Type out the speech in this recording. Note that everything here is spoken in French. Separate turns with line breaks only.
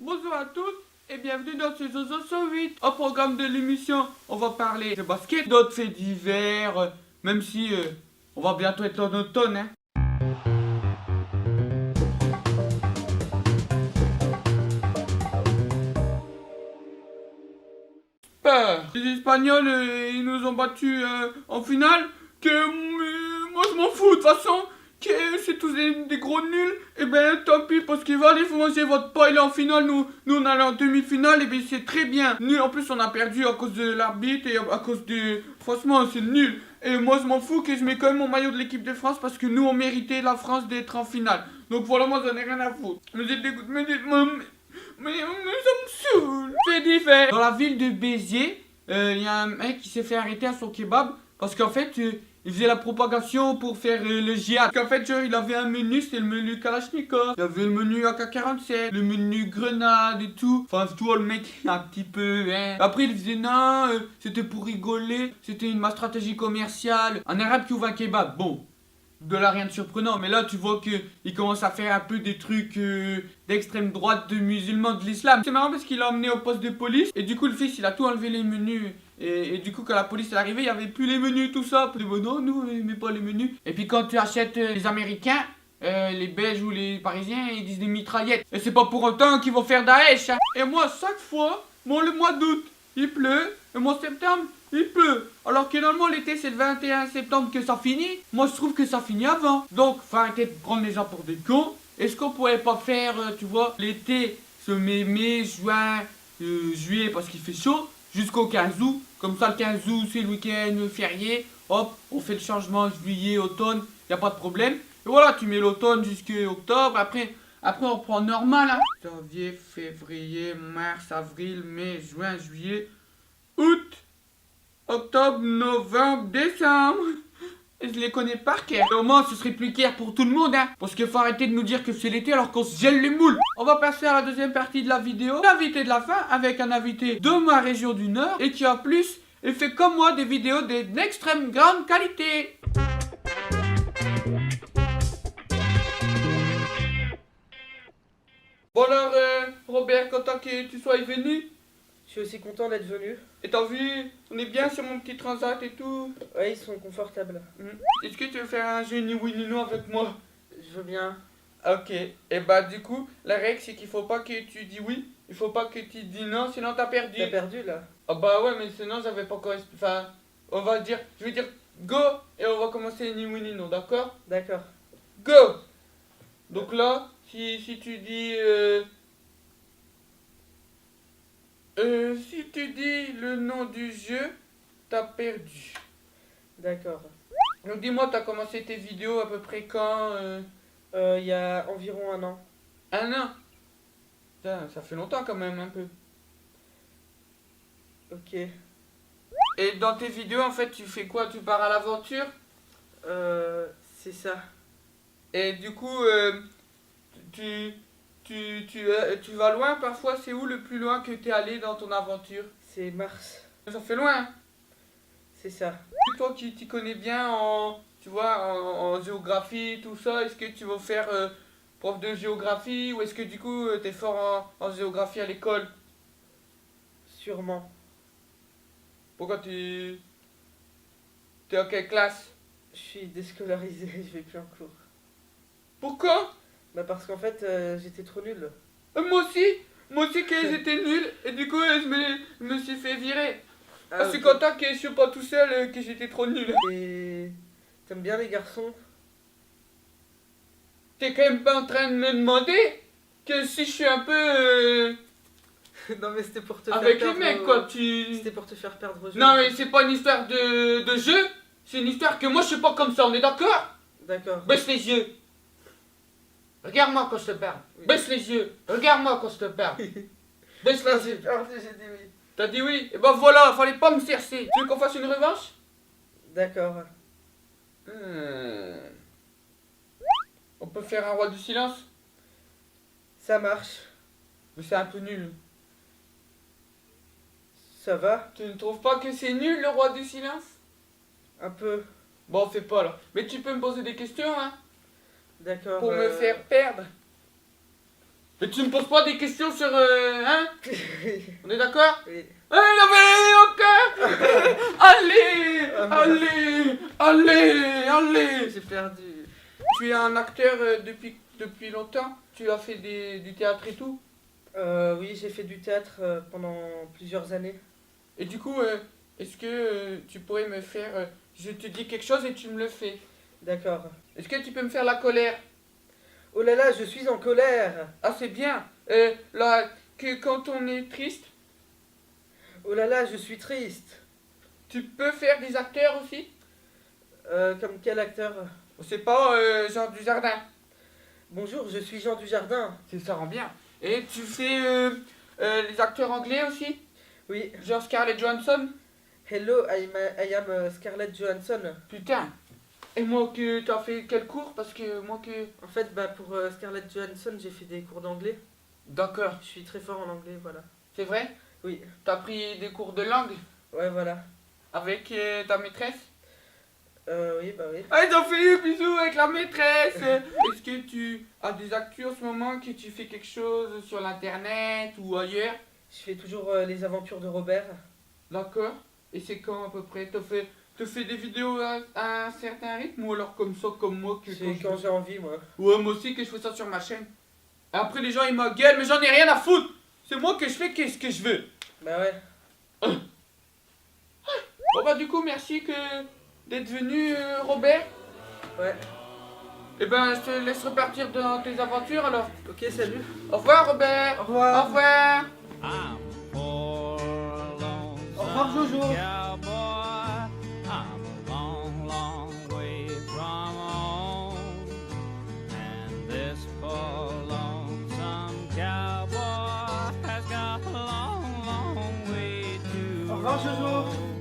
Bonjour à tous et bienvenue dans ce Zozo 108. Au programme de l'émission, on va parler de basket, d'autres faits divers, même si on va bientôt être en automne. Hein. Les Espagnols, ils nous ont battus en finale. Moi je m'en fous de toute façon. Que c'est tous des gros nuls. Et ben tant pis parce qu'il va aller manger votre pain. Il est en finale. Nous on est en demi-finale. Et ben c'est très bien. Nul. En plus on a perdu à cause de l'arbitre et à cause de. Franchement c'est nul. Et moi je m'en fous que je mets quand même mon maillot de l'équipe de France parce que nous on méritait la France d'être en finale. Donc voilà, moi j'en ai rien à foutre. Mais j'ai dégoûté. Mais ça me saoule. C'est différent. Dans la ville de Béziers, il y a un mec qui s'est fait arrêter à son kebab parce qu'en fait, il faisait la propagation pour faire le djihad. En fait, genre, il avait un menu, c'était le menu Kalachnikov. Il y avait le menu AK-47, le menu grenade et tout. Enfin, tout le mec, un petit peu, hein. Après, il faisait non, c'était pour rigoler. C'était ma stratégie commerciale. Un arabe qui ouvre un kebab, bon. De là rien de surprenant, mais là tu vois qu'il commence à faire un peu des trucs d'extrême droite, de musulmans, de l'islam. C'est marrant parce qu'il l'a emmené au poste de police et du coup le fils il a tout enlevé les menus et du coup quand la police est arrivée il n'y avait plus les menus tout ça. Puis bon non nous on met pas les menus. Et puis quand tu achètes les Américains, les Belges ou les Parisiens ils disent des mitraillettes. Et c'est pas pour autant qu'ils vont faire Daesh hein. Et moi chaque fois, bon le mois d'août il pleut, et le mois de septembre il pleut. Alors que normalement l'été c'est le 21 septembre que ça finit. Moi je trouve que ça finit avant. Donc faut arrêter de prendre les gens pour des cons. Est-ce qu'on pourrait pas faire, tu vois, l'été, ce mai, juin, juillet parce qu'il fait chaud, jusqu'au 15 août. Comme ça le 15 août c'est le week-end férié. Hop, on fait le changement juillet, automne, y a pas de problème. Et voilà, tu mets l'automne jusqu'à octobre. Après on reprend normal. Hein. Janvier, février, mars, avril, mai, juin, juillet, août. Octobre, novembre, décembre. Je les connais par cœur. Et au moins, ce serait plus clair pour tout le monde, hein. Parce qu'il faut arrêter de nous dire que c'est l'été alors qu'on se gèle les moules. On va passer à la deuxième partie de la vidéo. L'invité de la fin avec un invité de ma région du Nord. Et qui en plus, il fait comme moi des vidéos d'extrême grande qualité. Bon alors, Robert, content que tu sois venu.
Je suis aussi content d'être venu.
Et t'as vu, on est bien sur mon petit transat et tout.
Ouais, ils sont confortables.
Est-ce que tu veux faire un jeu ni oui ni non avec moi?
Je veux bien.
Ok, et bah du coup, la règle c'est qu'il faut pas que tu dis oui, il faut pas que tu dis non, sinon t'as perdu.
T'as perdu là?
Ah bah ouais, mais sinon j'avais pas encore... Enfin, on va dire, je vais dire go et on va commencer ni oui ni non, d'accord?
D'accord.
Go! Donc là, si tu dis... si tu dis le nom du jeu, t'as perdu.
D'accord.
Donc dis-moi, t'as commencé tes vidéos à peu près quand
Il y a environ 1 an.
Un an? Putain, ça fait longtemps quand même un peu.
Ok.
Et dans tes vidéos, en fait, tu fais quoi? Tu pars à l'aventure?
C'est ça.
Et du coup, tu vas loin parfois? C'est où le plus loin que t'es allé dans ton aventure?
C'est Mars.
Ça fait loin, hein?
C'est ça.
Toi qui t'y connais bien en, tu vois, en géographie, tout ça, est-ce que tu vas faire prof de géographie ou est-ce que du coup t'es fort en géographie à l'école?
Sûrement.
Pourquoi t'es en quelle classe?
Je suis déscolarisé, je vais plus en cours.
Pourquoi?
Bah parce qu'en fait, j'étais trop nul.
Moi aussi que j'étais nul et du coup je me suis fait virer.
Ah,
Je suis
ok.
content que je suis pas tout seul, que j'étais trop nul.
Et t'aimes bien les garçons?
T'es quand même pas en train de me demander que si je suis un peu
Non mais c'était pour te faire
avec les
perdre.
mecs quoi, tu...
C'était pour te faire perdre au jeu.
Non mais c'est pas une histoire de jeu, c'est une histoire que moi je suis pas comme ça, on est d'accord?
D'accord.
Baisse les yeux. Regarde-moi quand je te parle.
Oui.
Baisse les yeux. Regarde-moi quand je te parle. Baisse les
J'ai
yeux.
perdu, j'ai dit oui.
T'as dit oui? Et ben voilà, fallait pas me cercer. Tu veux qu'on fasse une revanche?
D'accord.
On peut faire un roi du silence?
Ça marche.
Mais c'est un peu nul.
Ça va?
Tu ne trouves pas que c'est nul le roi du silence?
Un peu.
Bon, on fait pas là. Mais tu peux me poser des questions, hein?
D'accord.
Pour me faire perdre. Mais tu me poses pas des questions sur... hein? On est d'accord?
Oui.
Non mais encore. Allez, allez.
J'ai perdu.
Tu es un acteur depuis longtemps? Tu as fait du théâtre et tout?
Oui, j'ai fait du théâtre pendant plusieurs années.
Et du coup, est-ce que tu pourrais me faire... je te dis quelque chose et tu me le fais.
D'accord.
Est-ce que tu peux me faire la colère?
Oh là là, je suis en colère.
Ah, c'est bien. Là, que quand on est triste,
Oh là là, je suis triste.
tu peux faire des acteurs aussi?
Comme quel acteur?
C'est pas Jean Dujardin.
Bonjour, je suis Jean Dujardin.
Ça rend bien. Et tu fais les acteurs anglais aussi?
Oui.
Genre Scarlett Johansson?
Hello, I am Scarlett Johansson.
Putain. Et moi que t'as fait quel cours? Parce que moi que...
En fait, pour Scarlett Johansson, j'ai fait des cours d'anglais.
D'accord.
Je suis très fort en anglais, voilà.
C'est vrai?
Oui.
T'as pris des cours de langue
Ouais, voilà.
avec ta maîtresse?
Oui, bah oui.
Ah, ils ont fait des bisous avec la maîtresse. Est-ce que tu as des actus en ce moment, que tu fais quelque chose sur l'internet ou ailleurs?
Je fais toujours les aventures de Robert.
D'accord. Et c'est quand à peu près? Te fais des vidéos à un certain rythme ou alors comme ça, comme moi que
C'est quand j'ai envie, moi.
Ouais, moi aussi que je fais ça sur ma chaîne. Après les gens ils m'engueulent, mais j'en ai rien à foutre. C'est moi que je fais qu'est-ce que je veux.
Bah ouais.
Bon bah du coup merci d'être venu Robert.
Ouais.
Et ben je te laisse repartir dans tes aventures alors.
Ok, salut.
Au revoir Robert.
Au revoir.
Au revoir.
Au revoir, Jojo.
Cowboy, I'm a long, long way from home, and this poor lonesome cowboy has got a long, long way to
Au revoir, Jojo.
go.